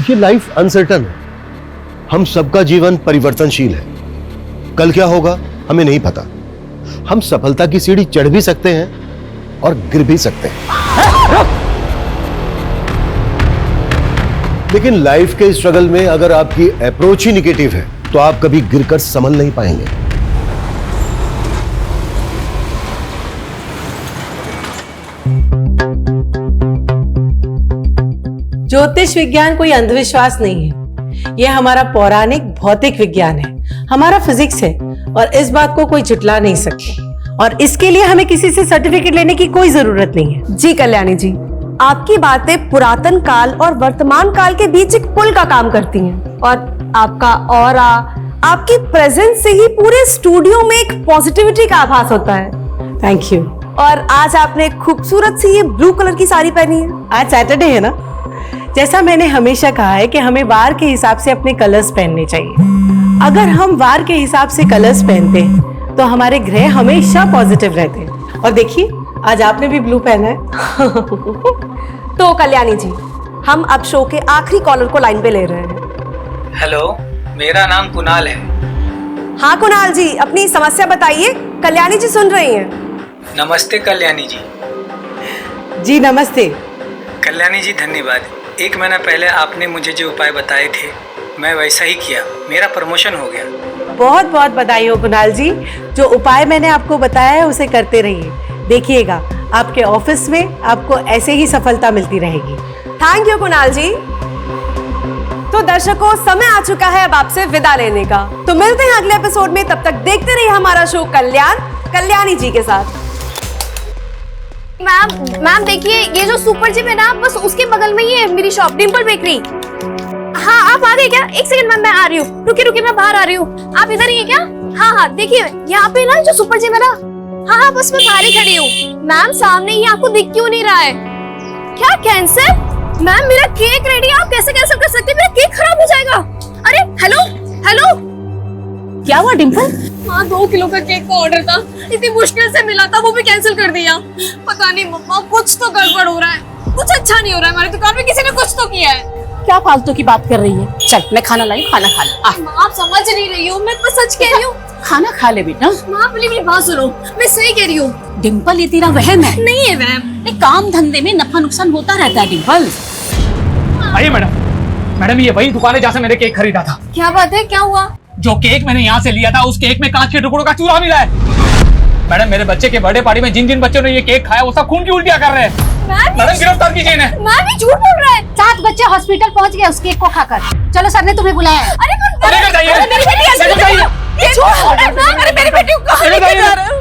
देखिए, life uncertain है। हम सबका जीवन परिवर्तनशील है। कल क्या होगा हमें नहीं पता। हम सफलता की सीढ़ी चढ़ भी सकते हैं और गिर भी सकते हैं। लेकिन लाइफ के स्ट्रगल में अगर आपकी अप्रोच ही निगेटिव है तो आप कभी गिरकर संभल नहीं पाएंगे। ज्योतिष विज्ञान कोई अंधविश्वास नहीं है। यह हमारा पौराणिक भौतिक विज्ञान है, हमारा फिजिक्स है और इस बात को कोई झुटला नहीं सकता। और इसके लिए हमें किसी से सर्टिफिकेट लेने की कोई जरूरत नहीं है। जी कल्याणी जी, आपकी बातें पुरातन काल और वर्तमान काल के बीच एक पुल का काम करती हैं। और आपका ऑरा, आपकी प्रेजेंस से ही पूरे स्टूडियो में एक पॉजिटिविटी का आभास होता है। Thank you. और आज आपने खूबसूरत सी ये ब्लू कलर की साड़ी पहनी है। आज सैटरडे है ना, जैसा मैंने हमेशा कहा है कि हमें वार के हिसाब से अपने कलर्स पहनने चाहिए। अगर हम वार के हिसाब से कलर्स पहनते हैं तो हमारे ग्रह हमेशा पॉजिटिव रहते हैं। और देखिए, आज आपने भी ब्लू पहना है। तो कल्याणी जी, हम अब शो के आखिरी कॉलर को लाइन पे ले रहे हैं। हेलो, मेरा नाम कुणाल है। हाँ कुणाल जी, अपनी समस्या बताइए, कल्याणी जी सुन रही हैं। नमस्ते कल्याणी जी। जी नमस्ते। कल्याणी जी धन्यवाद। 1 महीना पहले आपने मुझे जो उपाय बताए थे मैं वैसा ही किया, मेरा प्रमोशन हो गया। बहुत बहुत बधाई हो कुणाल जी। जो उपाय मैंने आपको बताया है उसे करते रहिए। देखिएगा आपके ऑफिस में आपको ऐसे ही सफलता मिलती रहेगी। थैंक यू कुणाल जी। तो दर्शकों, समय आ चुका है अब आपसे विदा लेने का। तो मिलते हैं अगले एपिसोड में। तब तक देखते रहिए हमारा शो कल्याण कल्याणी जी के साथ। मैम देखिए, ये जो सुपर जिम है ना, बस उसके बगल में ही है मेरी शॉप, डिंपल बेकरी। हाँ, आप आ गए क्या? एक सेकंड मैम, मैं आ रही हूँ। रुकिए मैं बाहर आ रही हूँ। आप इधर ही है क्या? हाँ, देखिए यहाँ पे ना जो सुपर जिम है ना, हाँ बस मैं बाहर ही खड़ी हूँ। मैम सामने ही, आपको दिख क्यों नहीं रहा है? क्या कैंसर? मैम मेरा केक रेडी है, आप कैसे कैंसिल कर सकते हैं? मेरा केक खराब हो जाएगा। अरे हेलो, क्या हुआ डिंपल? हाँ, 2 किलो का केक का ऑर्डर था, इतनी मुश्किल से मिला था, वो भी कैंसिल कर दिया। पता नहीं मम्मा, कुछ तो गड़बड़ हो रहा है, कुछ अच्छा नहीं हो रहा है। हमारी दुकान में किसी ने कुछ तो किया है। क्या फालतू की बात कर रही है? चल मैं खाना लाई, खाना खा ले। आप समझ नहीं रही हो, मैं तो सच कह रही हूँ। खाना खा ले बेटा। माँ प्लीज मेरी बात सुनो, मैं सही कह रही हूँ। डिंपल, ये तेरा वहम है। नहीं है वहम। काम धंधे में नफा नुकसान होता रहता है डिंपल। आइए मैडम, ये वही दुकान है जहाँ से मैंने केक खरीदा था। क्या बात है, क्या हुआ? जो केक मैंने यहाँ से लिया था उस केक में कांच के टुकड़ों का चूरा मिला है। मैडम, मेरे बच्चे के बर्थडे पार्टी में जिन बच्चों ने ये केक खाया वो सब खून की उल्टियाँ कर रहे हैं। मैडम गिरफ्तार कीजिए इन्हें। मैम ये झूठ बोल रहा है। 7 बच्चे हॉस्पिटल पहुंच गए उस केक को खाकर। चलो सर ने तुम्हें बुलाया है। अरे लेकर जाइए। मेरी बेटी ऐसे लेकर जाइए। ये झूठ बोल रहा है मैम। अरे मेरी बेटी को कहाँ लेकर जा रहे हो?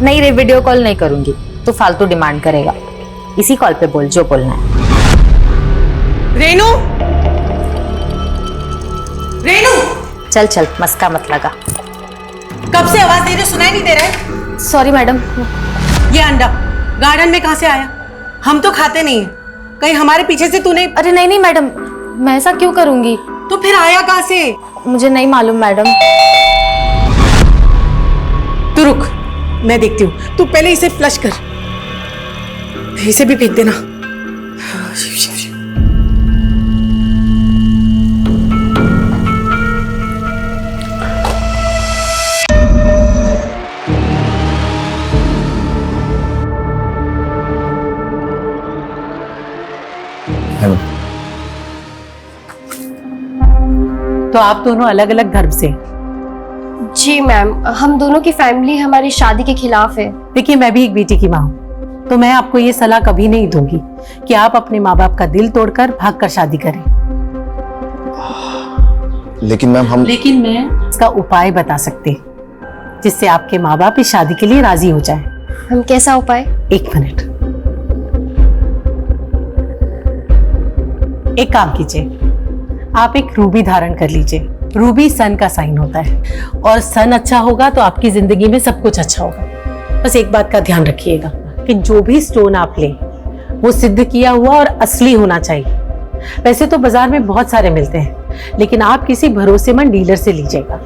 नहीं रे, वीडियो कॉल नहीं करूंगी, तो फालतू डिमांड करेगा। इसी कॉल पे बोल जो बोलना है। रेनू, चल मस्का मत लगा। कब से आवाज दे रही, सुनाई नहीं दे रहा है? Sorry madam. ये अंडा गार्डन में कहाँ से आया? हम तो खाते नहीं है। कहीं हमारे पीछे से तूने? अरे नहीं मैडम, मैं ऐसा क्यों करूंगी? तो फिर आया कहाँ से? मुझे नहीं मालूम मैडम। तू रुक, मैं देखती हूँ। तू पहले इसे फ्लश कर, इसे भी फेंक देना। तो आप दोनों अलग अलग धर्म से? जी मैम, हम दोनों की फैमिली हमारी शादी के खिलाफ है। देखिए, मैं भी एक बेटी की माँ हूँ, तो मैं आपको ये सलाह कभी नहीं दूंगी कि आप अपने माँ बाप का दिल तोड़कर भागकर शादी करें। लेकिन मैम लेकिन मैं इसका उपाय बता सकती हूँ जिससे आपके माँ बाप इस शादी के लिए राजी हो जाए। हम कैसा उपाय? 1 मिनट। एक काम कीजिए, आप एक रूबी धारण कर लीजिए। रूबी सन का साइन होता है और सन अच्छा होगा तो आपकी जिंदगी में सब कुछ अच्छा होगा। बस एक बात का ध्यान रखिएगा कि जो भी स्टोन आप लें वो सिद्ध किया हुआ और असली होना चाहिए। वैसे तो बाजार में बहुत सारे मिलते हैं, लेकिन आप किसी भरोसेमंद डीलर से लीजिएगा।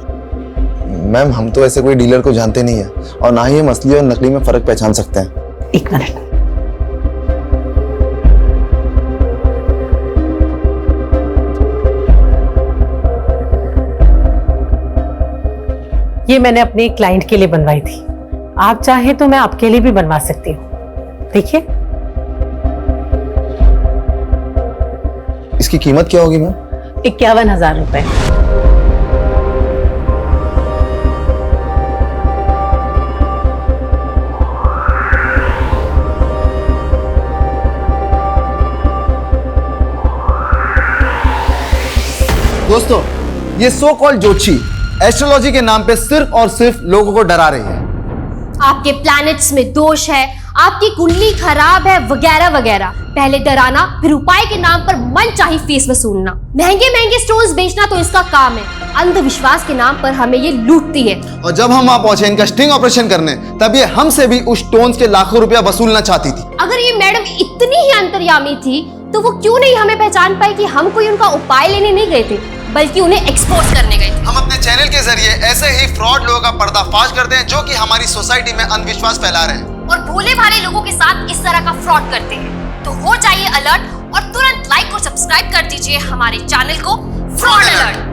मैम, हम तो ऐसे कोई डीलर को जानते नहीं है और ना ही हम असली और नकली में फर्क पहचान सकते हैं। 1 मिनट। ये मैंने अपने क्लाइंट के लिए बनवाई थी। आप चाहें तो मैं आपके लिए भी बनवा सकती हूँ। देखिए, इसकी कीमत क्या होगी मैम? 51,000 रुपए। दोस्तों, ये सो कॉल्ड ज्योतिषी एस्ट्रोलॉजी के नाम पे सिर्फ और सिर्फ लोगों को डरा रही है। आपके प्लैनेट्स में दोष है, आपकी कुंडली खराब है, वगैरह वगैरह। पहले डराना, फिर उपाय के नाम पर मनचाही फीस वसूलना। महंगे महंगे स्टोन्स बेचना तो इसका काम है। अंधविश्वास के नाम पर हमें ये लूटती है। और जब हम वहां पहुंचे इनका स्टिंग ऑपरेशन करने, तब ये हमसे भी उस स्टोन्स के लाखों रुपया वसूलना चाहती थी। अगर ये मैडम इतनी ही अंतर्यामी थी तो वो क्यों नहीं हमें पहचान पाई कि हम कोई उनका उपाय लेने नहीं गए थे, बल्कि उन्हें एक्सपोज करने गए थे। हम अपने चैनल के जरिए ऐसे ही फ्रॉड लोगों का पर्दाफाश करते हैं जो कि हमारी सोसाइटी में अंधविश्वास फैला रहे हैं और भोले भाले लोगों के साथ इस तरह का फ्रॉड करते हैं। तो हो जाइए अलर्ट और तुरंत लाइक और सब्सक्राइब कर दीजिए हमारे चैनल को fraud alert.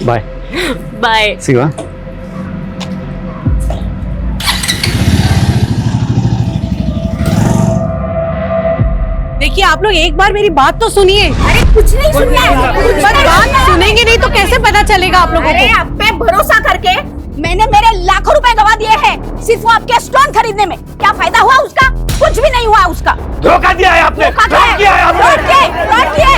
Bye bye. Shiva, देखिए, आप लोग एक बार मेरी बात तो सुनिए। अरे कुछ नहीं सुनना है। बात सुनेंगे नहीं तो कैसे पता चलेगा आप लोगों अरे को? आप पे भरोसा करके मैंने मेरे लाखों रुपए गवा दिए हैं सिर्फ वो आपके स्टोन खरीदने में। क्या फायदा हुआ उसका? कुछ भी नहीं हुआ उसका। धोखा दिया है आपने। फ्रॉड किया है आपने।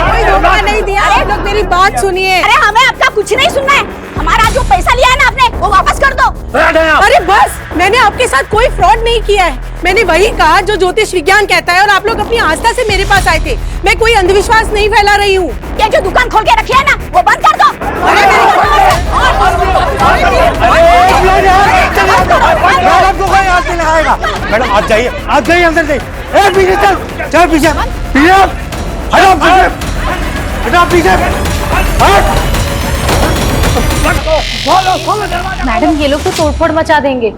कोई धोखा नहीं दिया। आप लोग मेरी बात सुनिए। अरे हमें आपका कुछ नहीं सुनना है। हमारा जो पैसा लिया है ना आपने, वो वापस कर दो। अरे बस, मैंने आपके साथ कोई फ्रॉड नहीं किया है। मैंने वही कहा जो ज्योतिष विज्ञान कहता है और आप लोग अपनी आस्था से मेरे पास आए थे। मैं कोई अंधविश्वास नहीं फैला रही हूँ। ये जो दुकान खोल के रखी है ना, वो बंद कर दो। मैडम आप जाइए, आप जाइए अंदर जाइए। पीछे चल, चल पीछे, पीछे हटो, पीछे हट। मैडम, ये लोग तो तोड़फोड़ मचा देंगे।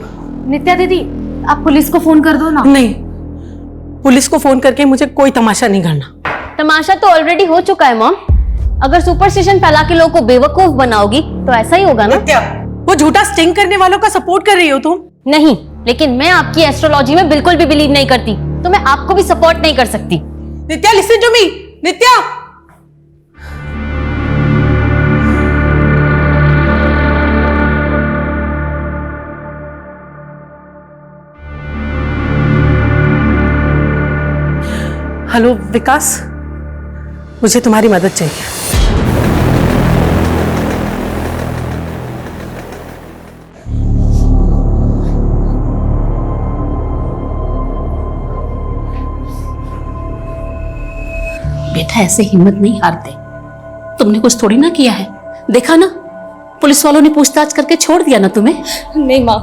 नित्या दीदी, आप पुलिस को फोन कर दो ना। नहीं, पुलिस को फोन करके मुझे कोई तमाशा नहीं करना। तमाशा तो ऑलरेडी हो चुका है मॉम। अगर सुपरस्टिशन फैला के लोगों को बेवकूफ बनाओगी तो ऐसा ही होगा ना। वो झूठा स्टिंग करने वालों का सपोर्ट कर रही हो तुम? नहीं, लेकिन मैं आपकी एस्ट्रोलॉजी में बिल्कुल भी बिलीव नहीं करती, तो मैं आपको भी सपोर्ट नहीं कर सकती। Nitya, listen to me. Nitya, hello Vikas, मुझे तुम्हारी मदद चाहिए। बेटा, ऐसे हिम्मत नहीं हारते। तुमने कुछ थोड़ी ना किया है, देखा ना, पुलिस वालों ने पूछताछ करके छोड़ दिया ना तुम्हें। नहीं माँ,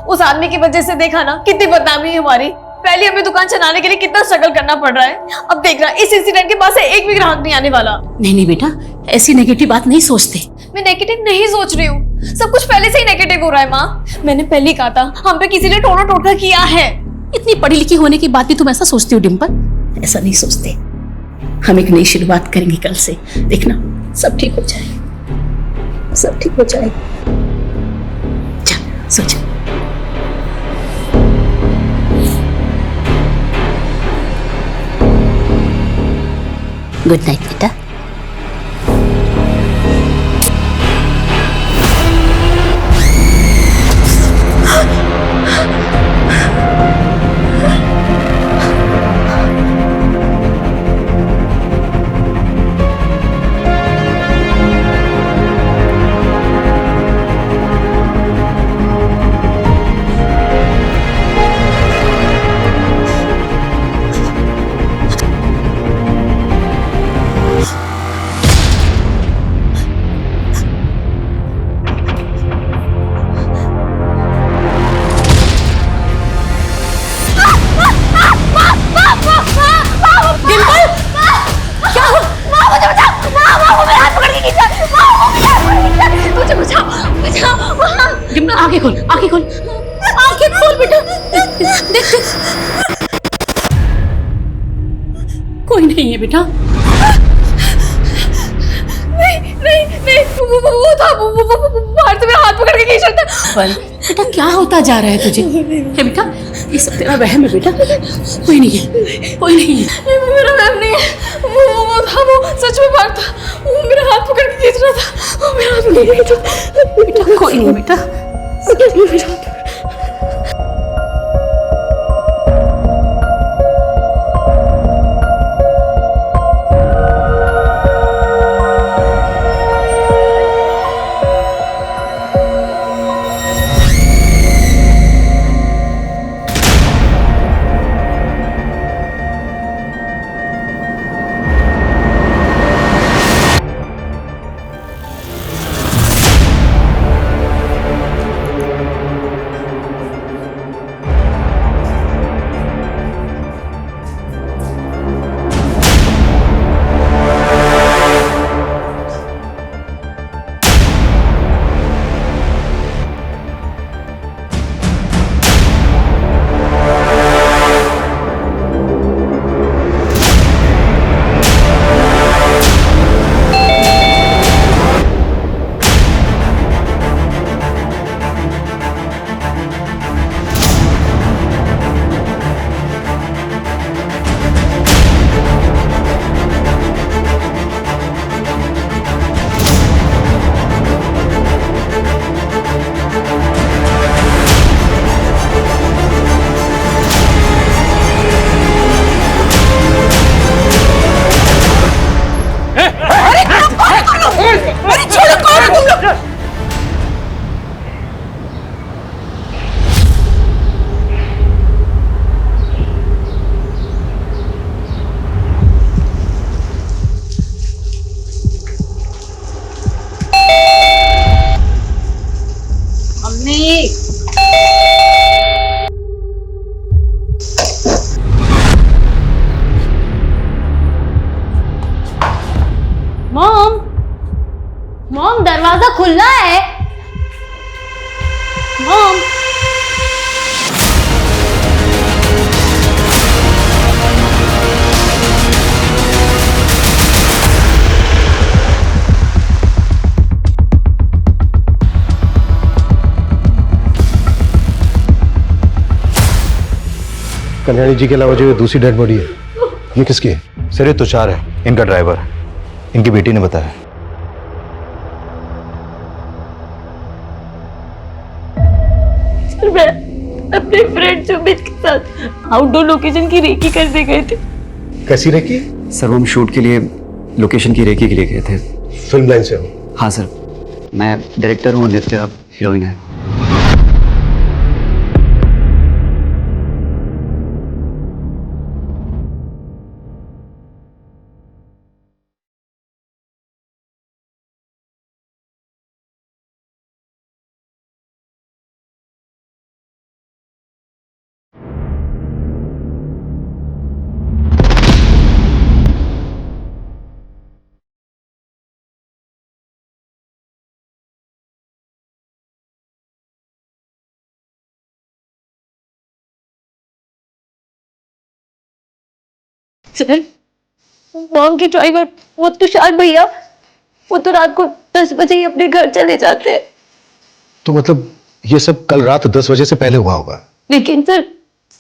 उस आदमी की वजह से देखा ना कितनी बदनामी है हमारी। पहले हमें दुकान चलाने के लिए कितना स्ट्रगल करना पड़ रहा है, अब देख रहा इस इंसिडेंट के बाद से एक भी ग्राहक नहीं आने वाला। नहीं नहीं बेटा, ऐसी नेगेटिव बात नहीं सोचते। मैं नेगेटिव नहीं सोच रही हूँ, सब कुछ पहले से ही नेगेटिव हो रहा है माँ। मैंने पहले ही कहा था, हम पे किसी ने टोना टोटका किया है। इतनी पढ़ी लिखी होने के बाद भी तुम ऐसा सोचती हो डिम्पल? ऐसा नहीं सोचते। हम एक नई शुरुआत करेंगे कल से, देखना सब ठीक हो जाएगा, सब ठीक हो जाएगा। चल सो जा। गुड नाइट बेटा। आंखें खोल, आंखें खोल, आंखें खोल। खोल बेटा, देख देख, कोई नहीं है बेटा। नहीं, वो था, वो बाहर से मेरा हाथ पकड़ के खींच रहा था। बेटा क्या होता जा रहा है तुझे? है बेटा, ये सब तेरा वहम है बेटा, कोई नहीं है, कोई नहीं है। नहीं, वो मेरा वहम नहीं है, वो था, वो सच में बाहर था, वो मेरा हाथ पकड़ के खींच रहा था, वो मेरा हाथ पकड़ के खींच रहा था। बेटा कोई नहीं बेटा। मेरा हाथ मॉम, दरवाजा खुला है। मॉम, कल्याणी जी के अलावा जो ये दूसरी डेड बॉडी है, ये किसकी है? सर ये तुषार है, इनका ड्राइवर, इनकी बेटी ने बताया। सर मैं अपने फ्रेंड सुमित के साथ आउटडोर लोकेशन की रेकी करने गए थे। कैसी रेकी? सर वो हम शूट के लिए लोकेशन की रेकी के लिए गए थे। फिल्म लाइन से हो? हाँ सर, मैं डायरेक्टर हूँ, नित्या हीरोइन है। सर, मॉम के ड्राइवर वो तुषार भैया, वो तो रात को 10 बजे ही अपने घर चले जाते हैं। तो मतलब ये सब कल रात 10 बजे से पहले हुआ होगा? लेकिन सर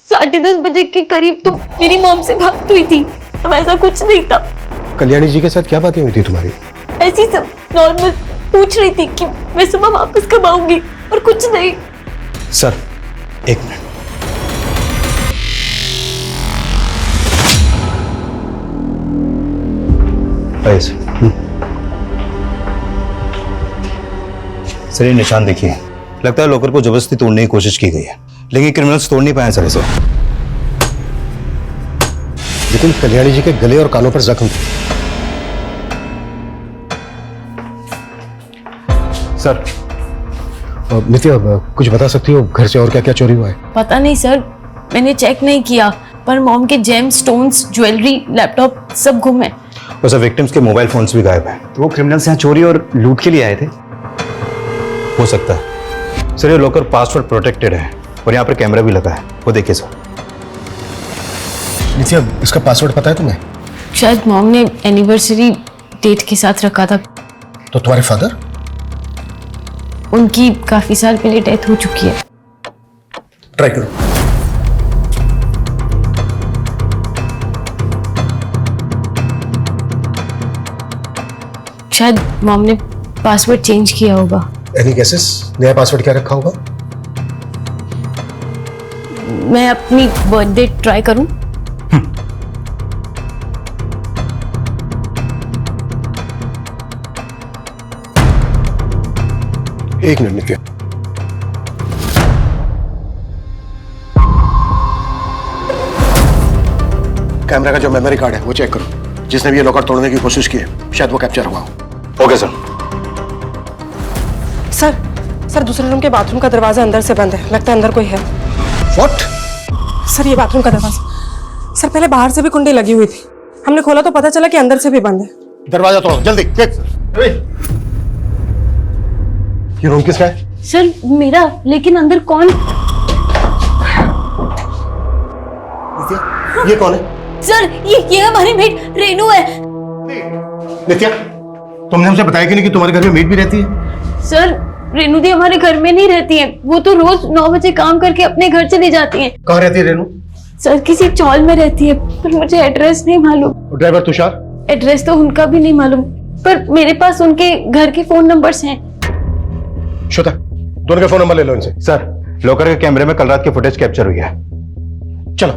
10:30 बजे के करीब तो मेरी मॉम से बात हुई थी, तो ऐसा कुछ नहीं था। कल्याणी जी के साथ क्या बातें हुई थी तुम्हारी? ऐसी सब नॉर्मल पूछ रही थी कि मैं सुबह वापस कब आऊंगी, और कुछ नहीं। सर एक मिनट, सर ये निशान देखिए, लगता है लॉकर को जबरदस्ती तोड़ने की कोशिश की गई है, लेकिन क्रिमिनल्स तोड़ नहीं पाए सर इसे। लेकिन कल्याणी जी के गले और कानों पर जख्म थे। सर नित्या, कुछ बता सकती हो घर से और क्या क्या चोरी हुआ है? पता नहीं सर, मैंने चेक नहीं किया, पर मॉम के जेम स्टोन्स, ज्वेलरी, लैपटॉप सब गुम है। और सर विक्टिम्स के मोबाइल फोन्स भी गायब हैं। तो वो क्रिमिनल्स यहाँ चोरी और लूट के लिए आए थे? हो सकता है सर, ये लॉकर पासवर्ड प्रोटेक्टेड है, और यहाँ पर कैमरा भी लगा है, वो देखिए सर। नित्या, इसका पासवर्ड पता है तुम्हें? शायद मॉम ने एनिवर्सरी डेट के साथ रखा था। तो तुम्हारे फादर? उनकी काफी साल पहले डेथ हो चुकी है। ट्राई करो। शायद मॉम ने पासवर्ड चेंज किया होगा। Any guesses? नया पासवर्ड क्या रखा होगा? मैं अपनी बर्थडे ट्राई करूं? एक मिनट नित्या। कैमरा का जो मेमोरी कार्ड है वो चेक करो। जिसने भी ये लॉकर तोड़ने की कोशिश की है शायद वो कैप्चर हुआ हो। Okay sir. सर दूसरे रूम के बाथरूम का दरवाजा अंदर से बंद है, लगता है अंदर कोई है। व्हाट? सर ये बाथरूम का दरवाजा, सर पहले बाहर से भी कुंडी लगी हुई थी, हमने खोला तो पता चला कि अंदर से भी बंद है। दरवाजा तोड़ो जल्दी, देख। ये रूम किसका है? सर मेरा, लेकिन अंदर कौन? नित्या, ये कौन है? सर ये हमारी मेड रेनू है। नित्या, तुमने हमसे बताया कि नहीं कि तुम्हारे घर में मेड भी रहती है? सर रेनू दी हमारे घर में नहीं रहती है, वो तो रोज 9 बजे काम करके अपने घर चली जाती हैं। कहाँ रहती है रेनू? सर किसी चौल में रहती है, पर मुझे एड्रेस नहीं मालूम। ड्राइवर तुषार? एड्रेस तो उनका भी नहीं मालूम, पर मेरे पास उनके घर के फोन नंबर्स हैं। श्वेता, दोनों के फोन नंबर ले लो इनसे। सर लॉकर के कैमरे में कल रात की फुटेज कैप्चर हुई है। चलो।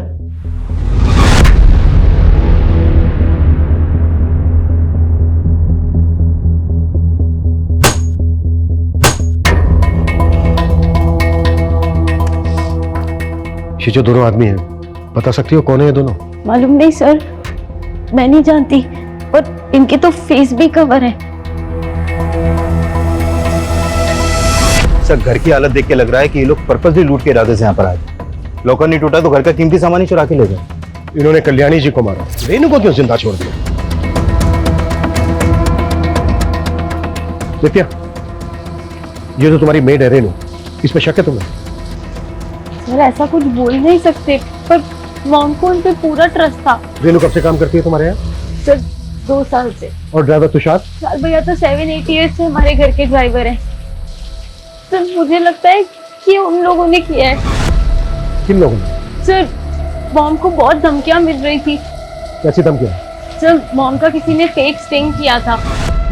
ये जो दोनों आदमी हैं, बता सकती हो कौन है ये दोनों? मालूम नहीं सर, मैं नहीं जानती, पर इनके तो फेस भी कवर है। सर घर की हालत देख के लग रहा है कि ये लोग पर्पसली लूट के इरादे से यहाँ पर आए। लॉकर नहीं टूटा तो घर का कीमती सामान ही चुरा के ले गए। इन्होंने कल्याणी जी को मारा, रेनू को क्यों जिंदा छोड़ दिया? नित्या, ये तो तुम्हारी मेड है रेनू, इस पे शक है तुम्हें? सर ऐसा कुछ बोल नहीं सकते, पर मॉम को उन पे पूरा ट्रस्ट था। रेनू कब से काम करती है तुम्हारे यहाँ? सर 2 साल से। और ड्राइवर तुषार? सर भैया तो 7-8 ईयर्स से हमारे घर के ड्राइवर हैं। सर मुझे लगता है कि उन लोगों ने किया है। किन लोगों ने? सर मॉम को बहुत धमकियां मिल रही थी। कैसी धमकियां? सर मॉम का किसी ने फेक स्टिंग किया था।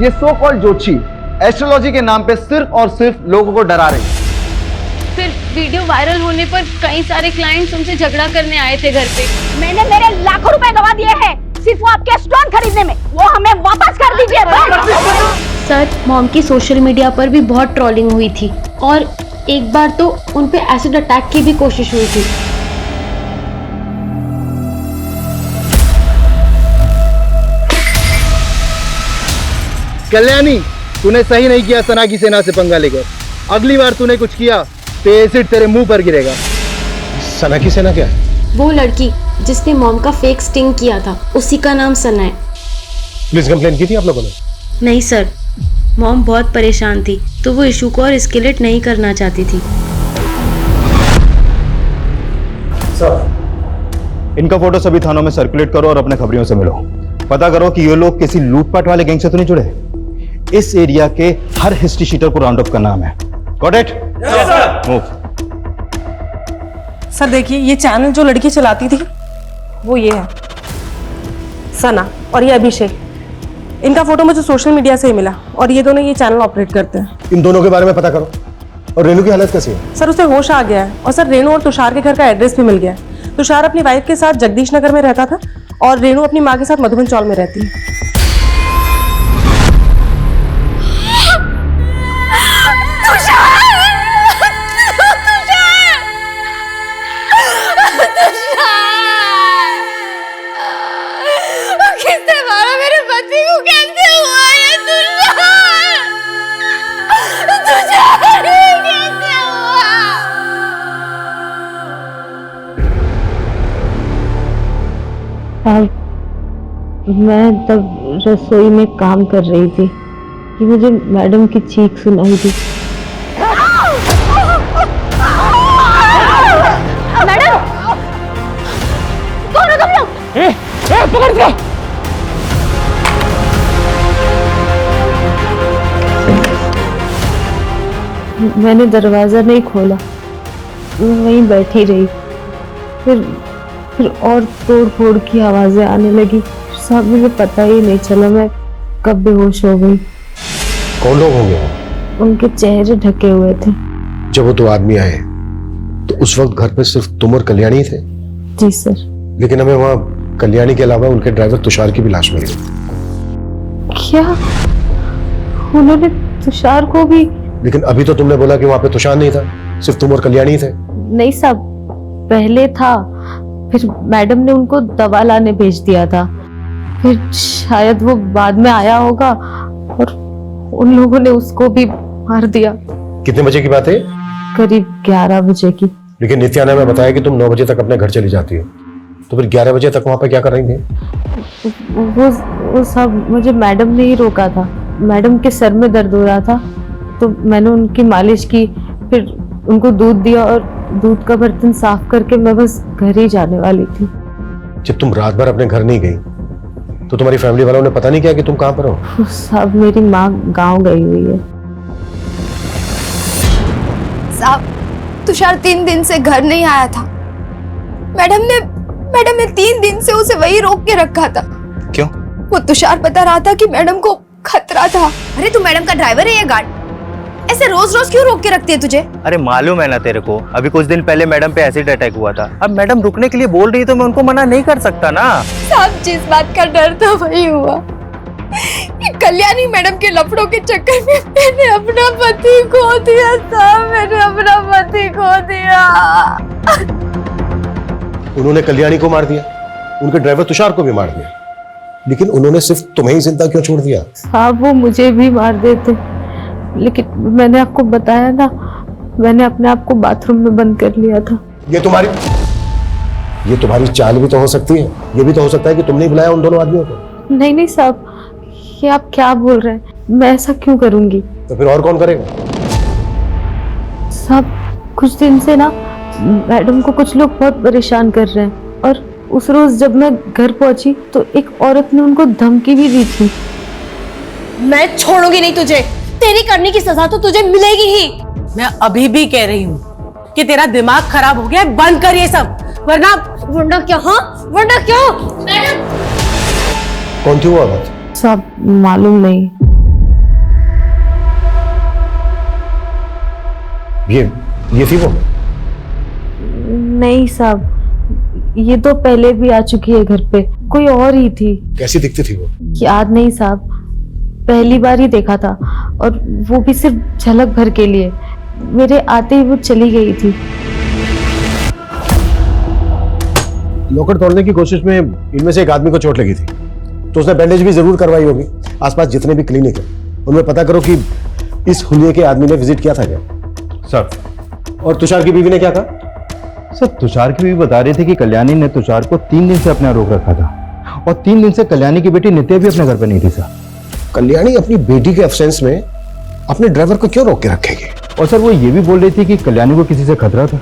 ये सो कॉल्ड ज्योतिषी एस्ट्रोलॉजी के नाम पे सिर्फ और सिर्फ लोगों को डरा रही है। फिर वीडियो वायरल होने पर कई सारे क्लाइंट्स उनसे झगड़ा करने आए थे घर पे। मैंने मेरे लाखों रुपए गवा दिए हैं सिर्फ वो आपके स्टोन खरीदने में, वो हमें वापस कर दीजिए। सर मॉम की सोशल मीडिया पर भी बहुत ट्रोलिंग हुई थी, और एक बार तो उन पे एसिड अटैक की भी कोशिश हुई थी। कल्याणी, तूने सही नहीं किया सना की सेना से पंगा लेकर। अगली बार तूने कुछ किया तो एसिड तेरे मुंह पर गिरेगा। सना की सेना क्या है? वो लड़की जिसने मॉम का फेक स्टिंग किया था, उसी का नाम सना है। पुलिस कंप्लेन की थी आप लोगों ने? नहीं सर, मॉम बहुत परेशान थी तो वो इशू को और एस्केलेट नहीं करना चाहती थी। सर इनका फोटो सभी थानों में सर्कुलेट करो और अपने खबरियों से मिलो। पता करो कि ये लोग किसी लूटपाट वाले गैंग से तो नहीं जुड़े। इस एरिया के हर हिस्ट्री शीटर को राउंड अप करना है। Got it? Yes sir. Move. Sir देखिए, ये चैनल जो लड़की चलाती थी वो ये है, सना, और ये अभिषेक। इनका फोटो मुझे सोशल मीडिया से ही मिला, और ये दोनों ये चैनल ऑपरेट करते हैं। इन दोनों के बारे में पता करो। और रेनू की हालत कैसी है? सर उसे होश आ गया है, और सर रेनू और तुषार के घर का एड्रेस भी मिल गया है। तुषार अपनी वाइफ के साथ जगदीश नगर में रहता था, और रेनू अपनी माँ के साथ मधुबन चौल में रहती है। किसने मारा मेरे पति को? कैसे हुआ ये? तुषार कैसे हुआ? मैं तब रसोई में काम कर रही थी कि मुझे मैडम की चीख सुनाई दी। पकड़ के। मैंने दरवाजा नहीं खोला, मैं वहीं बैठी रही। फिर और तोड़ फोड़ की आवाजें आने लगी। साहब मुझे पता ही नहीं चला मैं कब बेहोश हो गई। कौन लोग होंगे? उनके चेहरे ढके हुए थे। जब वो दो आदमी आए तो उस वक्त घर पे सिर्फ तुम और कल्याणी थे? जी सर। लेकिन हमें वहां कल्याणी के अलावा उनके ड्राइवर तुषार की भी लाश मिली। क्या उन्होंने तुषार को भी? लेकिन अभी तो तुमने बोला कि वहां पे तुषार नहीं था, सिर्फ तुम और कल्याणी थे। नहीं साहब, पहले था, फिर मैडम ने उनको दवा लाने भेज दिया था। फिर शायद वो बाद में आया होगा और उन लोगों ने उसको भी मार दिया। कितने बजे की बात है? करीब 11 बजे की। लेकिन नित्या ने हमें बताया कि तुम 9 बजे तक अपने घर चली जाती हो, तो फिर 11 बजे तक वहां पे क्या कर रही थी? वो सब मुझे मैडम ने ही रोका था। मैडम के सर में दर्द हो रहा था तो मैंने उनकी मालिश की, फिर उनको दूध दिया और दूध का बर्तन साफ करके मैं बस घर ही जाने वाली थी। जब तुम रात भर अपने घर नहीं गई तो तुम्हारी फैमिली वालों ने पता नहीं किया कि तुम कहां पर हो? साहब मेरी माँ गांव गई हुई है। साहब तुषार 3 दिन से घर नहीं आया था। मैडम ने 3 दिन से उसे वही रोक के रखा था। क्यों? वो तुषार बता रहा था कि मैडम को खतरा था। अरे तू मैडम का ड्राइवर है या गार्ड? ऐसे रोज रोज क्यों रोक के रखती है तुझे? अरे मालूम है ना तेरे को, अभी कुछ दिन पहले मैडम पे एसिड अटैक हुआ था। अब मैडम रुकने के लिए बोल रही है तो मैं उनको मना नहीं कर सकता ना। साहब जिस बात का डर था वही हुआ। ये कल्याणी मैडम के लफड़ों के चक्कर में मैंने अपना पति खो दिया। साहब मैंने अपना पति खो दिया। उन्होंने कल्याणी को मार दिया, उनके ड्राइवर तुषार को भी मार दिया, लेकिन उन्होंने सिर्फ तुम्हें ही जिंदा क्यों छोड़ दिया? साहब वो मुझे भी मार देते, लेकिन मैंने आपको बताया ना, मैंने अपने आप को बाथरूम में बंद कर लिया था। ये तुम्हारी चाल भी तो हो सकती है। ये भी तो हो सकता है कि तुमने ही बुलाया उन दोनों आदमियों को। नहीं साहब, ये आप क्या बोल रहे हैं? मैं ऐसा क्यों करूंगी? तो फिर और कौन करेगा? साहब कुछ दिन से ना मैडम को कुछ लोग बहुत परेशान कर रहे हैं, और उस रोज जब मैं घर पहुंची तो एक औरत ने उनको धमकी भी दी थी। मैं छोड़ूंगी नहीं तुझे, तेरी करने की सजा तो तुझे मिलेगी ही। मैं अभी भी कह रही हूँ कि तेरा दिमाग खराब हो गया है, बंद कर ये सब, वरना क्या? हाँ वरना क्या? मैडम कौन थी वो औरत? साहब मालूम नहीं। ये थी वो? नहीं साहब, ये तो पहले भी आ चुकी है घर पे, कोई और ही थी। कैसी दिखती थी वो? याद नहीं साहब, पहली बार ही देखा था, और वो भी सिर्फ झलक भर के लिए। मेरे आते ही वो चली गई थी। लॉकर तोड़ने की कोशिश में इनमें से एक आदमी को चोट लगी थी, तो उसने बैंडेज भी जरूर करवाई होगी। आसपास जितने भी क्लिनिक है उनमें पता करो कि इस हुलिये के आदमी ने विजिट किया था क्या? सर। और तुषार की बीवी ने क्या कहा? सर तुषार की बीवी बता रही थी कि कल्याणी ने तुषार को 3 दिन से अपने यहाँ रोक रखा था, और 3 दिन से कल्याणी की बेटी नित्या भी अपने घर पर नहीं थी सर। कल्याणी अपनी बेटी के एब्सेंस में अपने ड्राइवर को क्यों रोक के रखेगी? और सर वो ये भी बोल रही थी कि कल्याणी को किसी से खतरा था।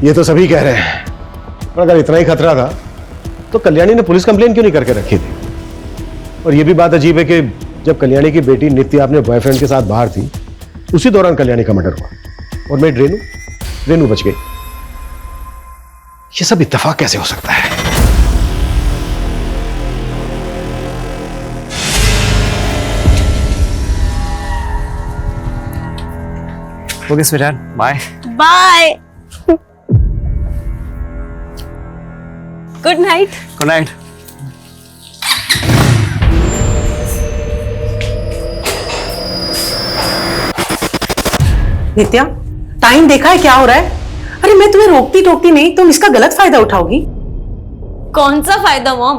ये तो सभी कह रहे हैं, पर अगर इतना ही खतरा था तो कल्याणी ने पुलिस कंप्लेन क्यों नहीं करके रखी थी? और ये भी बात अजीब है कि जब कल्याणी की बेटी नित्या अपने बॉयफ्रेंड के साथ बाहर थी, उसी दौरान कल्याणी का मर्डर हुआ और मेड रेनू बच गई। ये सब इत्तेफाक कैसे हो सकता है? Okay sweetheart, bye. Bye. Good night. Good night. Nitya, time देखा है क्या हो रहा है? अरे मैं तुम्हें रोकती टोकती नहीं, तुम इसका गलत फायदा उठाओगी। कौन सा फायदा मॉम?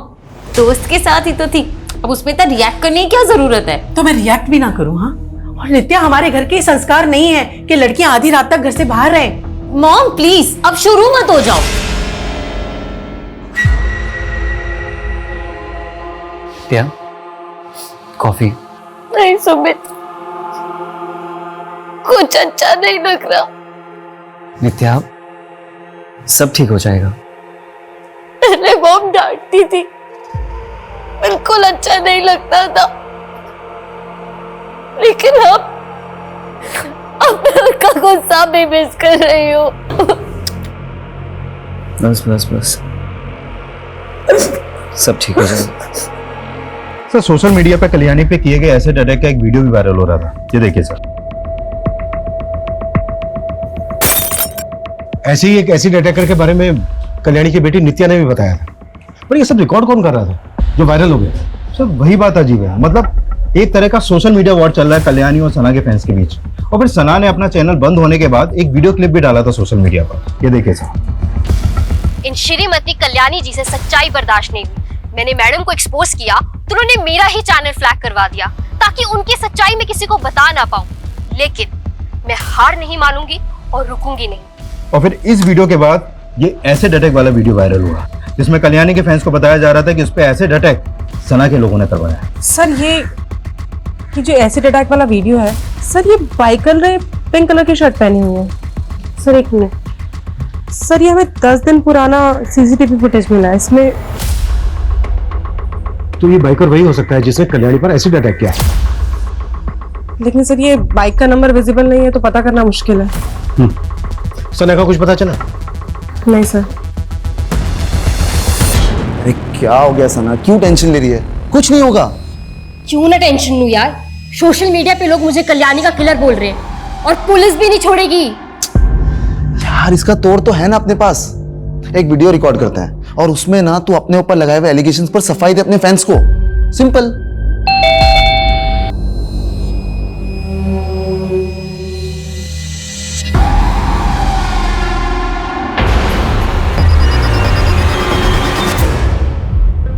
दोस्त के साथ ही तो थी, अब उसमें तो रिएक्ट करने की क्या जरूरत है? तो मैं रिएक्ट भी ना करूं? हाँ, और नित्या हमारे घर के संस्कार नहीं है कि लड़कियां आधी रात तक घर से बाहर रहें। मॉम प्लीज अब शुरू मत हो जाओ। क्या? कॉफी? नहीं सुमित, कुछ अच्छा नहीं लग रहा। नित्या सब ठीक हो जाएगा। पहले मॉम डांटती थी, बिल्कुल अच्छा नहीं लगता था, लेकिन अब मैं उनका गुस्सा भी मिस कर रही हूँ। बस बस बस, सब ठीक हो जाएगा। सर सोशल मीडिया पे कल्याणी पे किए गए एसिड अटैक का एक वीडियो भी वायरल हो रहा था, ये देखिए सर। ऐसे ही एक एसिड अटैकर के बारे में कल्याणी की बेटी नित्या ने भी बताया था, पर ये सब रिकॉर्ड कौन कर रहा था जो वायरल हो गया? सर वही बात अजीब है, मतलब एक तरह का सोशल मीडिया वॉर चल रहा है कल्याणी और सना के फैंस के बीच, और फिर सना ने अपना चैनल बंद होने के बाद एक वीडियो क्लिप भी डाला था सोशल मीडिया पर, ये देखिए सर। इन श्रीमती कल्याणी जी से सच्चाई बर्दाश्त नहीं हुई। मैंने मैडम को एक्सपोज किया तो उन्होंने मेरा ही चैनल फ्लैग करवा दिया ताकि उनकी सच्चाई में किसी को बता ना पाऊं। लेकिन मैं हार नहीं मानूंगी और रुकूंगी नहीं। और फिर इस वीडियो के बाद ये एसिड अटैक वाला वीडियो वायरल हुआ, जिसमें कल्याणी के फैंस को बताया जा रहा था कि उस पर एसिड अटैक सना के लोगों ने करवाया। सर ये जो एसिड अटैक वाला वीडियो है, सर ये बाइकर ने पिंक कलर की शर्ट पहनी हुई है। सर एक मिनट, सर ये हमें 10 दिन पुराना सीसीटीवी फुटेज मिला है, इसमें तो ये बाइकर वही हो सकता है जिसने कल्याणी पर एसिड अटैक किया। लेकिन सर ये बाइक का नंबर विजिबल नहीं है तो पता करना मुश्किल है। सना का कुछ पता चला? नहीं सर। अरे क्या हो गया सना, क्यों टेंशन ले रही है? कुछ नहीं होगा। क्यों ना टेंशन लूं यार, सोशल मीडिया पे लोग मुझे कल्याणी का किलर बोल रहे हैं और पुलिस भी नहीं छोड़ेगी। यार इसका तोड़ तो है ना अपने पास। एक वीडियो रिकॉर्ड करते हैं और उसमें ना तू अपने ऊपर लगाए हुए एलिगेशंस पर सफाई दे अपने फैंस को। सिंपल।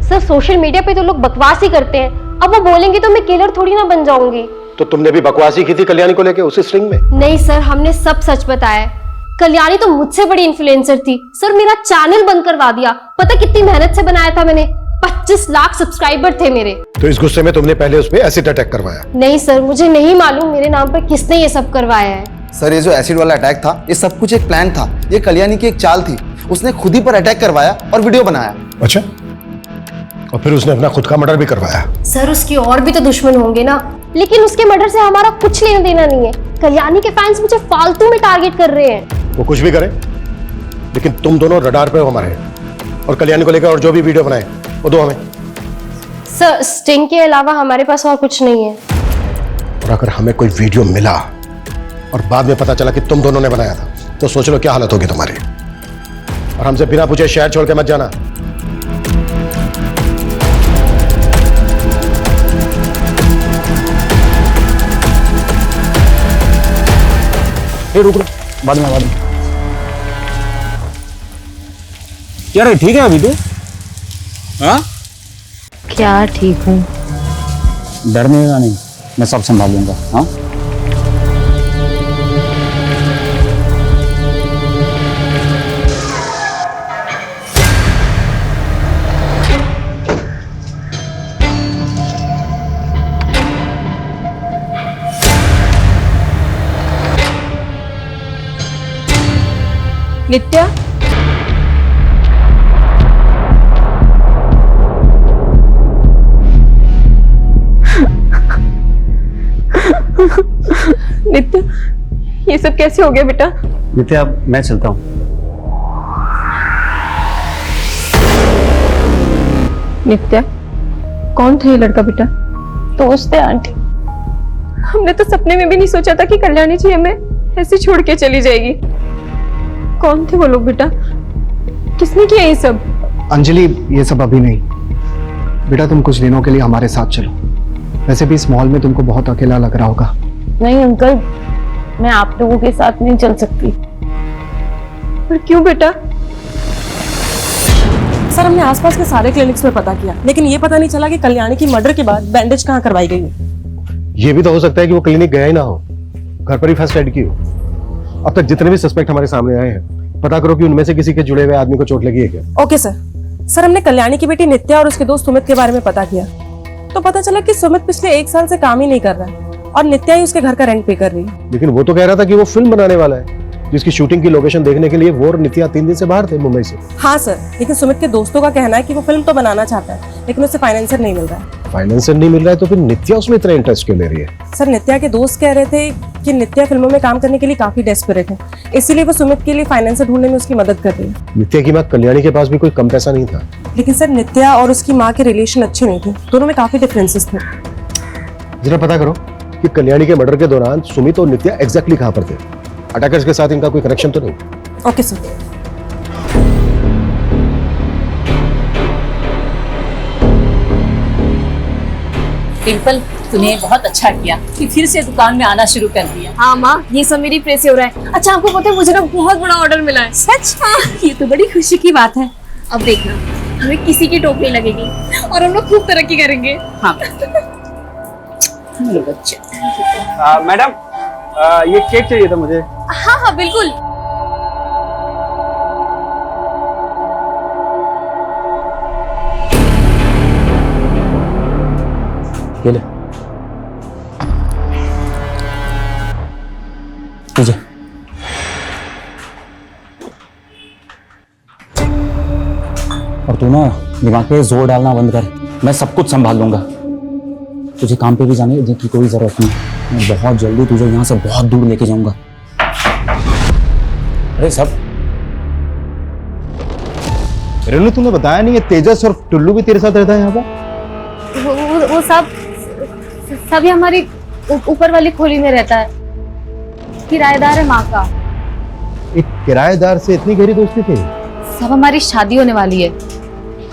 सर सोशल मीडिया पे तो लोग बकवास ही करते हैं, अब वो बोलेंगे तो मैं किलर थोड़ी ना बन जाऊंगी। तो तुमने भी बकवासी की थी कल्याणी को लेके उसी स्ट्रिंग में? नहीं सर, हमने सब सच बताया। कल्याणी तो मुझसे बड़ी इन्फ्लुएंसर थी। सर मेरा चैनल बंद करवा दिया, पता कितनी मेहनत से बनाया था मैंने। 25 लाख सब्सक्राइबर थे मेरे। तो इस गुस्से में तुमने पहले उस पे एसिड अटैक करवाया? नहीं सर, मुझे नहीं मालूम मेरे नाम पर किसने ये सब करवाया है। सर ये जो एसिड वाला अटैक था, ये सब कुछ एक प्लान था। ये कल्याणी की एक चाल थी, उसने खुद ही पर अटैक करवाया और वीडियो बनाया। अच्छा, और फिर उसने अपना खुद का मर्डर भी करवाया? सर उसके और भी तो दुश्मन होंगे ना, लेकिन उसके मर्डर से हमारा कुछ लेना देना नहीं है। कल्याणी के फैंस मुझे फालतू में टारगेट कर रहे हैं। वो कुछ भी करे, लेकिन तुम दोनों रडार पे हो हमारे। और कल्याणी को लेकर और जो भी वीडियो बनाए वो दो हमें। सर स्टिंग के अलावा हमारे पास और कुछ नहीं है। और अगर हमें कोई वीडियो मिला और बाद में पता चला कि तुम दोनों ने बनाया था, तो सोच लो क्या हालत होगी तुम्हारी। और हमसे बिना पूछे शहर छोड़ के मत जाना। रुक बाद में यार ठीक है अभी तो? हाँ क्या ठीक हूँ? डरने का नहीं, मैं सब संभाल लूंगा। हाँ नित्या, नित्या ये सब कैसे हो गया बेटा? नित्या अब मैं चलता हूँ। नित्या कौन था ये लड़का बेटा? दोस्त है आंटी। हमने तो सपने में भी नहीं सोचा था कि कल्याणी जी हमें ऐसे छोड़ के चली जाएगी। कौन थे वो लोग बेटा? किसने किया ये सब? अंजलि ये सब अभी नहीं बेटा, तुम कुछ दिनों के लिए हमारे साथ चलो। वैसे भी इस मॉल में तुमको बहुत अकेला लग रहा होगा। नहीं अंकल, मैं आप लोगों के साथ नहीं चल सकती। पर क्यों बेटा? सर हमने आसपास के सारे क्लिनिक्स में पता किया, लेकिन ये पता नहीं चला कि कल्याणी की मर्डर के बाद बैंडेज कहाँ करवाई गई है। ये भी तो हो सकता है कि वो क्लिनिक गया ही ना हो, घर पर ही फर्स्ट एड की हो। अब तक जितने भी सस्पेक्ट हमारे सामने आए हैं, पता करो कि उनमें से किसी के जुड़े हुए आदमी को चोट लगी है क्या। Okay sir. सर हमने कल्याणी की बेटी नित्या और उसके दोस्त सुमित के बारे में पता किया, तो पता चला कि सुमित पिछले 1 साल से काम ही नहीं कर रहा है और नित्या ही उसके घर का रेंट पे कर रही है। लेकिन वो तो कह रहा था कि वो फिल्म बनाने वाला है। जिसकी शूटिंग की लोकेशन देखने के लिए वो और नित्या 3 दिन से बाहर थे मुंबई से। हाँ सर, लेकिन सुमित के दोस्तों का कहना है कि वो फिल्म तो बनाना चाहता है लेकिन उसे फाइनेंसर नहीं मिल रहा है। फाइनेंसर नहीं मिल रहा है तो फिर नित्या उसमें इतना इंटरेस्ट क्यों ले रही है? सर नित्या के दोस्त कह रहे थे कि नित्या फिल्मों में काम करने के लिए काफी डेस्परेट है, इसीलिए वो सुमित के लिए फाइनेंसर ढूंढने में उसकी मदद कर रही है। नित्या की माँ कल्याणी के पास भी कोई कम पैसा नहीं था। लेकिन सर नित्या और उसकी माँ के रिलेशन अच्छे नहीं थे, दोनों में काफी डिफरेंसेस थे। जरा पता करो कि कल्याणी के मर्डर के दौरान सुमित और नित्या एग्जैक्टली कहाँ पर थे। अटैकर्स के साथ इनका कोई कनेक्शन तो नहीं? Okay sir. डिम्पल, तूने बहुत अच्छा किया कि फिर से दुकान में आना शुरू कर दिया। हाँ माँ, ये सब मेरी प्रेस से हो रहा है। अच्छा आपको पता है मुझे ना बहुत बड़ा ऑर्डर मिला है। सच? हाँ, ये तो बड़ी खुशी की बात है। अब देखना, हमें किसी की टोकरी लगेगी और हम लोग खूब तरक्की करेंगे। हाँ बच्चे। मैडम, ये केक चाहिए था मुझे। हाँ हाँ बिल्कुल। ये ले। तुझे और तू ना दिमाग पे जोर डालना बंद कर, मैं सब कुछ संभाल लूंगा। तुझे काम पे भी जाने की कोई जरूरत नहीं, मैं बहुत जल्दी तुझे यहाँ से बहुत दूर लेके जाऊंगा। अरे सब रेनू, तुमने बताया नहीं, ये तेजस और टुल्लू भी तेरे साथ रहता है यहाँ पर? वो सभी हमारी ऊपर वाली खोली में रहता है, किराएदार है माँ का। एक किराएदार से इतनी गहरी दोस्ती थी? सब हमारी शादी होने वाली है,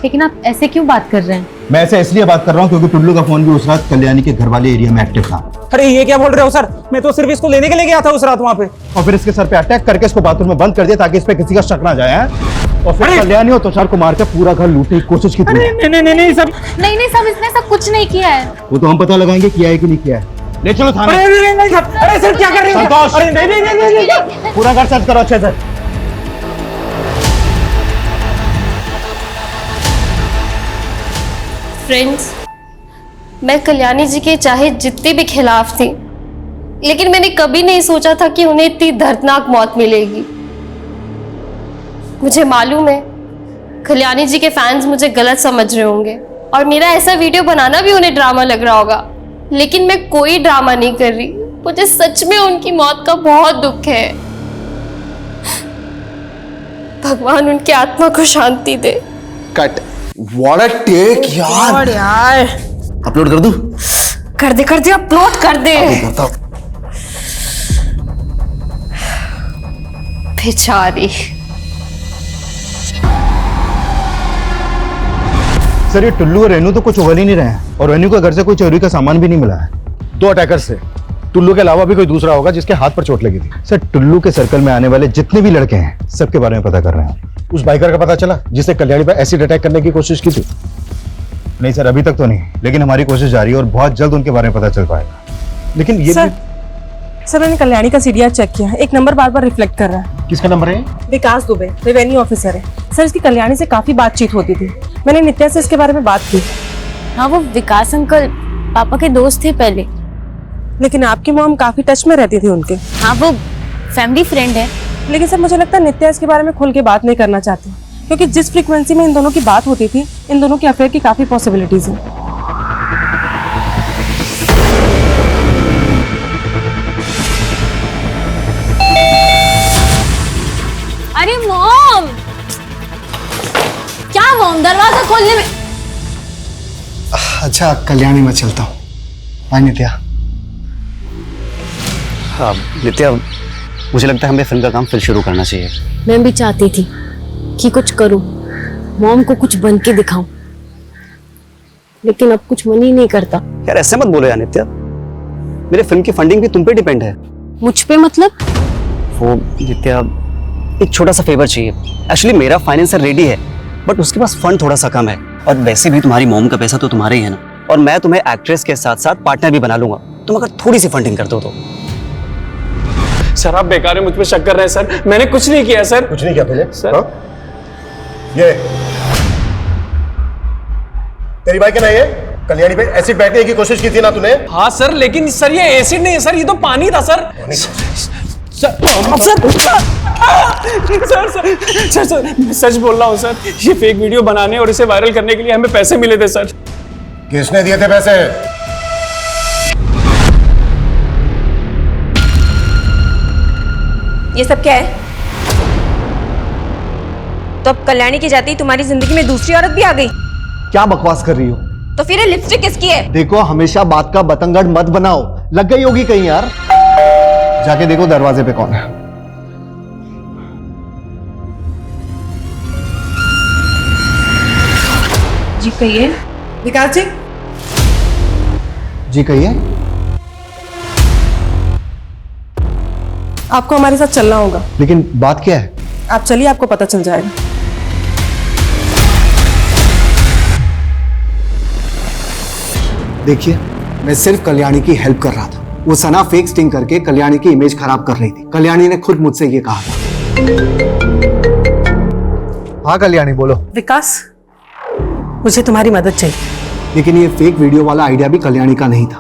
लेकिन आप ऐसे क्यों बात कर रहे हैं? मैं ऐसे इसलिए बात कर रहा हूँ क्योंकि टुल्लू का फोन भी उस रात कल्याणी के घर वाले एरिया में एक्टिव था। अरे ये क्या बोल रहे हो सर, मैं तो सिर्फ इसको लेने के लिए गया था उस रात वहाँ पे। और फिर इसके सर पे अटैक करके इसको बाथरूम में बंद कर दिया ताकि इस पे किसी का शक ना जाए। और फिर कल्याणी और तुषार को मार के पूरा घर लूटने की कोशिश की थी। नहीं सब इसने सब कुछ नहीं किया है। वो तो हम पता लगाएंगे किया है कि नहीं किया है। ले चलो थाने। अरे सर क्या कर रहे हैं? संतोष! अरे नहीं, पूरा घर सर्च करो अच्छे से। फ्रेंड्स, मैं कल्याणी जी के चाहे जितने भी खिलाफ थी, लेकिन मैंने कभी नहीं सोचा था कि उन्हें इतनी दर्दनाक मौत मिलेगी। मुझे मालूम है कल्याणी जी के फैंस मुझे गलत समझ रहे होंगे और मेरा ऐसा वीडियो बनाना भी उन्हें ड्रामा लग रहा होगा, लेकिन मैं कोई ड्रामा नहीं कर रही। मुझे सच में उनकी मौत का बहुत दुख है। भगवान उनकी आत्मा को शांति दे। कट। व्हाट अ टेक यार। अपलोड कर दूं? कर दे अपलोड कर दे। बेचारी। सर ये टुल्लू और रेनू तो कुछ उगल ही नहीं रहे हैं और रेनू के घर से कोई चोरी का सामान भी नहीं मिला है। 2 अटैकर्स थे, टुल्लू के अलावा भी कोई दूसरा होगा जिसके हाथ पर चोट लगी थी। सर टुल्लू के सर्कल में आने वाले जितने भी लड़के हैं सबके बारे में पता कर रहे हैं। उस बाइकर का पता चला जिसने कल्याणी पर एसिड अटैक करने की कोशिश की थी? नहीं सर, अभी तक तो नहीं, लेकिन हमारी कोशिश जारी है और बहुत जल्द उनके बारे में पता चल पाएगा। लेकिन ये सर मैंने कल्याणी का सीडीआर चेक किया, एक नंबर बार बार रिफ्लेक्ट कर रहा है। किसका नंबर है? विकास दुबे, रेवेन्यू ऑफिसर है। सर इसकी कल्याणी से काफी बातचीत होती थी, मैंने नित्या से इसके बारे में बात की। हाँ वो विकास अंकल पापा के दोस्त थे पहले, लेकिन आपकी मॉम काफी टच में रहती थी उनके। हाँ वो फैमिली फ्रेंड है। लेकिन सर मुझे लगता है नित्या इसके बारे में खुल के बात नहीं करना चाहती, क्योंकि जिस फ्रीक्वेंसी में इन दोनों की बात होती थी, इन दोनों के अफेयर की काफी पॉसिबिलिटीज हैं। अरे मॉम, क्या मॉम दरवाजा खोलने में। अच्छा कल्याणी, मैं चलता हूँ। बाय नित्या। हाँ नित्या, मुझे लगता है हमें फिल्म का काम फिर शुरू करना चाहिए। मैं भी चाहती थी कि कुछ करूं, मॉम को कुछ बन के दिखाऊं, लेकिन अब कुछ मन ही नहीं करता। यार ऐसे मत बोलो यार नित्या, मेरे फिल्म की फंडिंग भी तुम पे डिपेंड है। मुझ पे मतलब? वो नित्या, एक छोटा सा फेवर चाहिए। एक्चुअली मेरा फाइनेंसर रेडी है, बट उसके पास फंड थोड़ा सा कम है, और वैसे भी तुम्हारी मॉम का पैसा तो तुम्हारा ही है ना, और मैं तुम्हें एक्ट्रेस के साथ साथ पार्टनर भी बना लूंगा, तुम अगर थोड़ी सी फंडिंग कर दो तो। सर आप बेकार है मुझ पे शक कर रहे हैं सर, मैंने कुछ नहीं किया सर। कुछ नहीं किया तूने? सर ये तेरी बाइक है ना? ये कल्याणी पे एसिड बैठने की कोशिश की थी ना तूने? हाँ सर, लेकिन सर ये एसिड नहीं है सर, ये तो पानी था सर। सर मैं सच बोल रहा हूँ सर, ये फेक वीडियो बनाने और इसे वायरल करने के लिए हमें पैसे मिले थे सर। किसने दिए थे पैसे? ये सब क्या है? तो अब कल्याणी की जाती तुम्हारी जिंदगी में दूसरी औरत भी आ गई? क्या बकवास कर रही हो? तो फिर ये लिपस्टिक किसकी है? देखो, हमेशा बात का बतंगड़ मत बनाओ, लग गई होगी कहीं यार। जाके देखो दरवाजे पे कौन है। जी कहिए। विकास जी। जी कहिए। आपको हमारे साथ चलना होगा। लेकिन बात क्या है? आप चलिए, आपको पता चल जाएगा। देखिए, मैं सिर्फ कल्याणी की हेल्प कर रहा था। वो सना फेक स्टिंग करके कल्याणी की इमेज खराब कर रही थी। कल्याणी ने खुद मुझसे ये कहा था। हाँ कल्याणी, बोलो। विकास, मुझे तुम्हारी मदद चाहिए। लेकिन ये फेक वीडियो वाला आइडिया भी कल्याणी का नहीं था।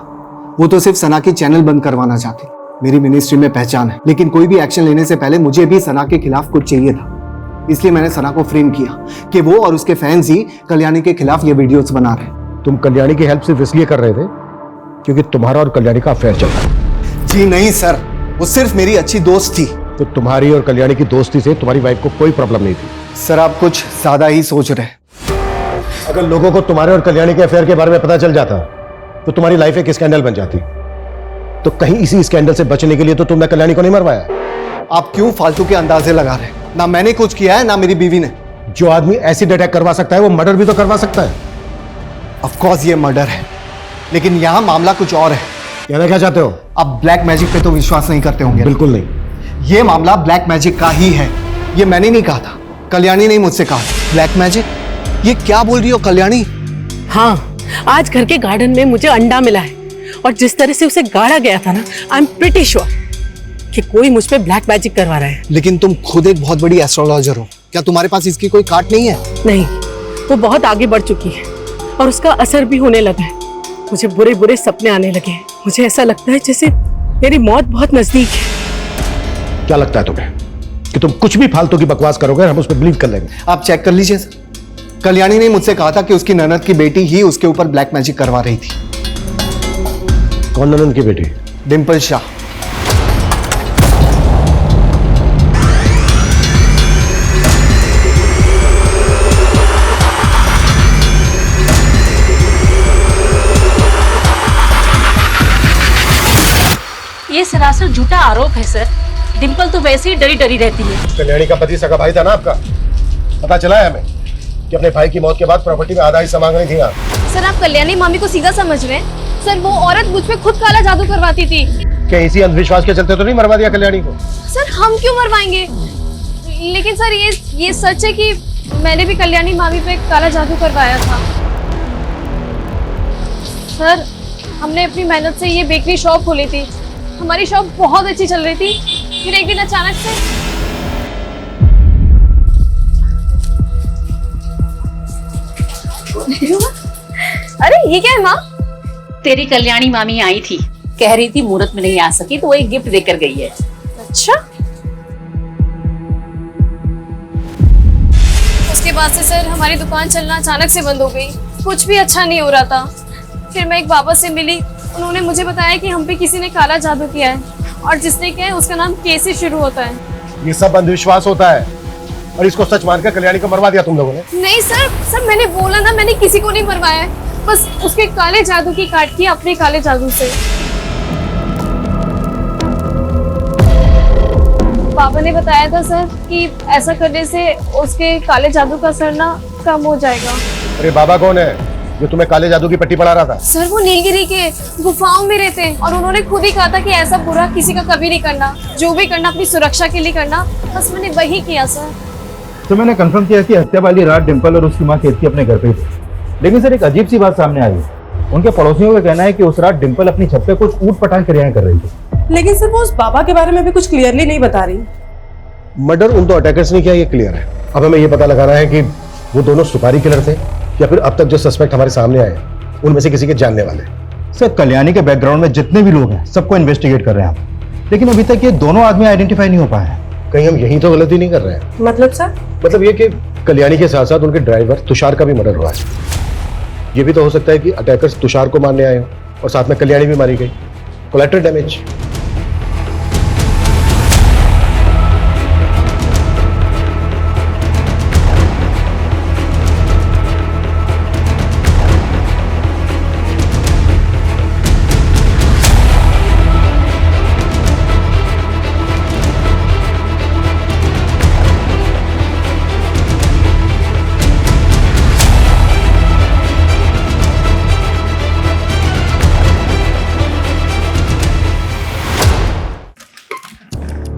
वो तो सिर्फ सना की चैनल बंद करवाना चाहती। मेरी मिनिस्ट्री में पहचान है, लेकिन कोई भी एक्शन लेने से पहले मुझे भी सना के खिलाफ कुछ चाहिए था। इसलिए मैंने सना को फ्रेम किया कि वो और उसके फैंस ही कल्याणी के खिलाफ ये वीडियोस बना रहे। तुम कल्याणी की हेल्प सिर्फ इसलिए कर रहे थे क्योंकि तुम्हारा और कल्याणी का अफेयर चल रहा है? जी नहीं सर, वो सिर्फ मेरी अच्छी दोस्त थी। तो तुम्हारी और कल्याणी की दोस्ती से तुम्हारी वाइफ को कोई प्रॉब्लम नहीं थी? सर, आप कुछ ज्यादा ही सोच रहे। अगर लोगों को तुम्हारे और कल्याणी के अफेयर के बारे में पता चल जाता तो तुम्हारी लाइफ एक स्कैंडल बन जाती। तो कहीं इसी स्कैंडल से बचने के लिए तो तुमने कल्याणी को नहीं मरवाया। आप क्यों फालतू के अंदाजे लगा रहे? ना मैंने कुछ किया है, ना मेरी बीवी ने। जो आदमी एसिड अटैक करवा सकता है वो मर्डर भी तो करवा सकता है। ऑफ कोर्स ये मर्डर है, लेकिन यहाँ मामला कुछ और है। कहना क्या चाहते हो? आप ब्लैक मैजिक पे तो विश्वास नहीं करते होंगे। बिल्कुल नहीं। ये मामला ब्लैक मैजिक का ही है। ये मैंने नहीं कहा था, कल्याणी ने मुझसे कहा। Black magic? ये क्या बोल रही हो कल्याणी? हाँ, आज घर के गार्डन में मुझे अंडा मिला है और जिस तरह से उसे गाड़ा गया था ना, आई एम प्रीटी श्योर कि कोई मुझ पे ब्लैक मैजिक करवा रहा है। लेकिन तुम खुद एक बहुत बड़ी एस्ट्रोलॉजर हो, क्या तुम्हारे पास इसकी कोई काट नहीं है? नहीं, वो बहुत आगे बढ़ चुकी है और उसका असर भी होने लगा है। मुझे बुरे बुरे सपने आने लगे हैं। मुझे ऐसा लगता है जैसे मेरी मौत बहुत नजदीक है। क्या लगता है तुम्हें कि तुम कुछ भी फालतू की बकवास करोगे और हम उस पर बिलीव कर लेंगे? आप चेक कर लीजिए सर। कल्याणी ने मुझसे कहा था कि उसकी ननद की बेटी ही उसके ऊपर ब्लैक मैजिक करवा रही थी। कौन ननद की बेटी? डिंपल शाह। ये सरासर झूठा आरोप है सर। डिंपल तो वैसे ही डरी डरी रहती है। कल्याणी का पति सगा भाई था ना आपका? पता चला है हमें कि अपने भाई की मौत के बाद प्रॉपर्टी में आधा हिस्सा मांग रही थी आप। सर, आप कल्याणी मामी को सीधा समझ रहे हैं। सर, वो औरत मुझ पे खुद काला जादू करवाती थी। क्या इसी अंधविश्वास के चलते तो नहीं मरवा दिया कल्याणी को? सर, हम क्यों मरवाएंगे? लेकिन सर, ये सच है कि मैंने भी कल्याणी मामी पे काला जादू करवाया था। सर, हमने अपनी मेहनत से ये बेकरी शॉप खोली थी। हमारी शॉप बहुत अच्छी चल रही थी। फिर एक दिन अचानक से अरे ये क्या है माँ? तेरी कल्याणी मामी आई थी, कह रही थी मुहूर्त में नहीं आ सकी तो वो एक गिफ्ट देकर गई है। अच्छा। उसके बाद से सर हमारी दुकान चलना अचानक से बंद हो गई। कुछ भी अच्छा नहीं हो रहा था। फिर मैं एक बाबा से मिली, उन्होंने मुझे बताया कि हम पे किसी ने काला जादू किया है और जिसने किया है उसका नाम के से शुरू होता है। ये सब अंधविश्वास होता है और इसको सच मानकर कल्याणी को मरवा दिया तुम लोगों ने। नहीं सर, मैंने बोला ना, मैंने किसी को नहीं मरवाया है। बस उसके काले जादू की काट की अपने काले जादू से। पापा ने बताया था सर कि ऐसा करने से उसके काले जादू का असर ना कम हो जाएगा। अरे बाबा कौन है जो तुम्हें काले जादू की पट्टी पढ़ा रहा था? सर, वो नीलगिरी के गुफाओं में रहते हैं और उन्होंने खुद ही कहा था कि ऐसा बुरा किसी का कभी नहीं करना। जो भी करना अपनी सुरक्षा के लिए करना। बस मैंने वही किया सर। तो मैंने कंफर्म किया कि हत्या वाली रात डिंपल और उसकी मां केतकी अपने घर पे ही थी। लेकिन सर, एक अजीब सी बात सामने आई है। उनके पड़ोसियों का कहना है कि उस रात डिंपल अपनी छत पे कुछ ऊट पटांग क्रियाएं कर रही थी। लेकिन सर, वो उस बाबा के बारे में भी कुछ क्लियरली नहीं बता रही। मर्डर उन दो अटैकर्स ने किया, ये क्लियर है। अब हमें ये पता लगाना है कि वो दोनों सुपारी किलर थे या फिर अब तक जो सस्पेक्ट हमारे सामने आए उनमें से किसी के जानने वाले। सर, कल्याणी के बैकग्राउंड में जितने भी लोग हैं सबको इन्वेस्टिगेट कर रहे हैं हम। लेकिन अभी तक ये दोनों आदमी आइडेंटिफाई नहीं हो पाए हैं। कहीं हम यही तो गलती नहीं कर रहे हैं? मतलब सर? मतलब ये कि कल्याणी के साथ साथ उनके ड्राइवर तुषार का भी मर्डर हुआ है। ये भी तो हो सकता है कि अटैकर्स तुषार को मारने आए हो और साथ में कल्याणी भी मारी गई। Collateral damage.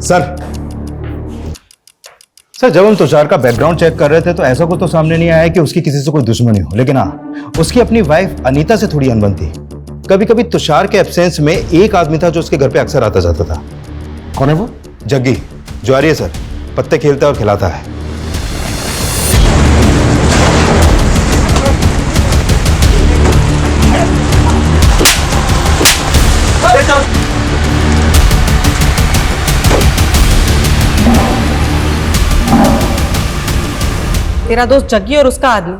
सर जब हम तुषार का बैकग्राउंड चेक कर रहे थे तो ऐसा कुछ तो सामने नहीं आया कि उसकी किसी से कोई दुश्मनी हो, लेकिन हाँ उसकी अपनी वाइफ अनीता से थोड़ी अनबन थी। कभी कभी तुषार के एब्सेंस में एक आदमी था जो उसके घर पे अक्सर आता जाता था। कौन है वो? जग्गी, ज्वारी है सर, पत्ते खेलता और खिलाता है। तेरा दोस्त जग्गी और उसका आदमी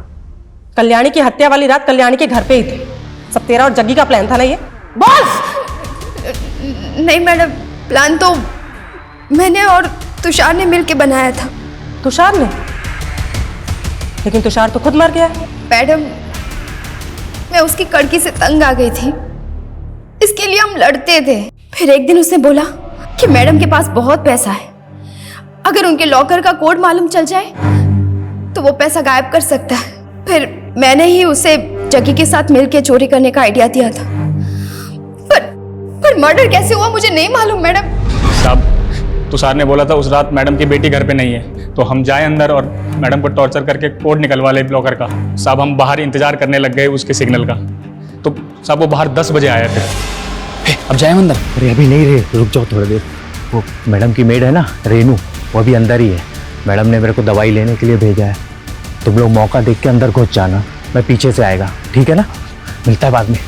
कल्याणी की हत्या वाली रात कल्याणी के घर पे ही थे। सब तेरा और जग्गी का प्लान था ना ये? बॉस! नहीं मैडम, प्लान तो मैंने और तुषार ने मिलके बनाया था। तुषार ने? लेकिन तुषार तो खुद मर गया। मैडम, मैं उसकी कड़की से तंग आ गई थी, इसके लिए हम लड़ते थे। फिर एक दिन उसने बोला कि मैडम के पास बहुत पैसा है, अगर उनके लॉकर का कोड मालूम चल जाए तो वो पैसा गायब कर सकता है। फिर मैंने ही उसे जग्गी के साथ मिलके चोरी करने का आइडिया दिया था। पर मर्डर कैसे हुआ मुझे नहीं मालूम मैडम। साहब, तुषार ने बोला था उस रात मैडम की बेटी घर पे नहीं है, तो हम जाए अंदर और मैडम को टॉर्चर करके कोड निकलवा ले ब्लॉकर का। साहब हम बाहर इंतजार करने लग गए उसके सिग्नल का, तो साहब वो बाहर 10 बजे आए थे। अब जाए अंदर? अरे अभी नहीं रे, रुक जाओ थोड़ी देर। वो मैडम की मेड है ना रेनू, वो अभी अंदर ही है। मैडम ने मेरे को दवाई लेने के लिए भेजा है। तुम लोग मौका देख के अंदर घुस जाना, मैं पीछे से आएगा, ठीक है ना? मिलता है बाद में।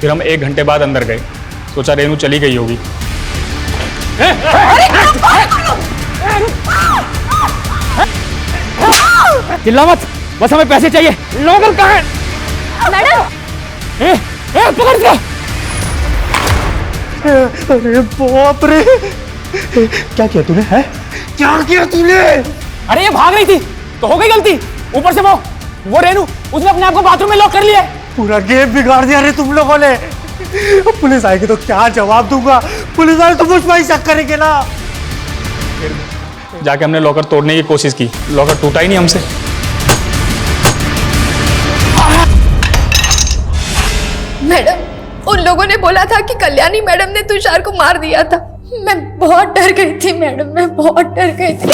फिर हम 1 घंटे बाद अंदर गए, सोचा रेनू चली गई होगी। चिल्ला मत, बस हमें पैसे चाहिए। लोकल कहाँ है? मैडम! पकड़ दिया। अरे बाप रे, क्या किया तूने? है क्या किया तूने? अरे ये भाग रही थी तो हो गई गलती। ऊपर से वो रेनू, उसने अपने आप को बाथरूम में लॉक कर लिया। पूरा गेम बिगाड़ दिया रे तुम लोगों ने। पुलिस आएगी तो क्या जवाब दूंगा? पुलिस वाले तो मुझ पर ही शक करेंगे ना। जाके हमने लॉकर तोड़ने की कोशिश की, लॉकर टूटा ही नहीं हमसे। मैडम, उन लोगों ने बोला था कि कल्याणी मैडम ने तुषार को मार दिया था। मैं बहुत डर गई थी मैडम, मैं बहुत डर गई थी।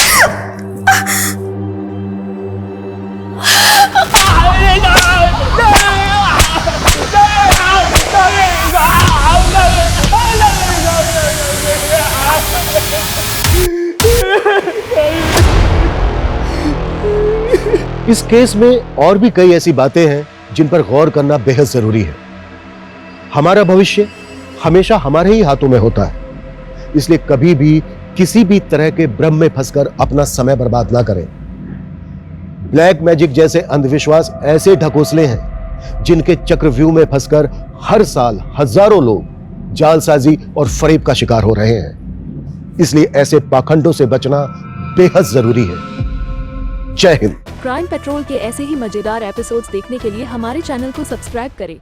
इस केस में और भी कई ऐसी बातें हैं जिन पर गौर करना बेहद जरूरी है। हमारा भविष्य हमेशा हमारे ही हाथों में होता है, इसलिए कभी भी किसी भी तरह के भ्रम में फंसकर अपना समय बर्बाद ना करें। ब्लैक मैजिक जैसे अंधविश्वास ऐसे ढकोसले हैं जिनके चक्रव्यूह में फंसकर हर साल हजारों लोग जालसाजी और फरेब का शिकार हो रहे हैं। इसलिए ऐसे पाखंडों से बचना बेहद जरूरी है। जय हिंद। क्राइम पेट्रोल के ऐसे ही मजेदार एपिसोड्स देखने के लिए हमारे चैनल को सब्सक्राइब करें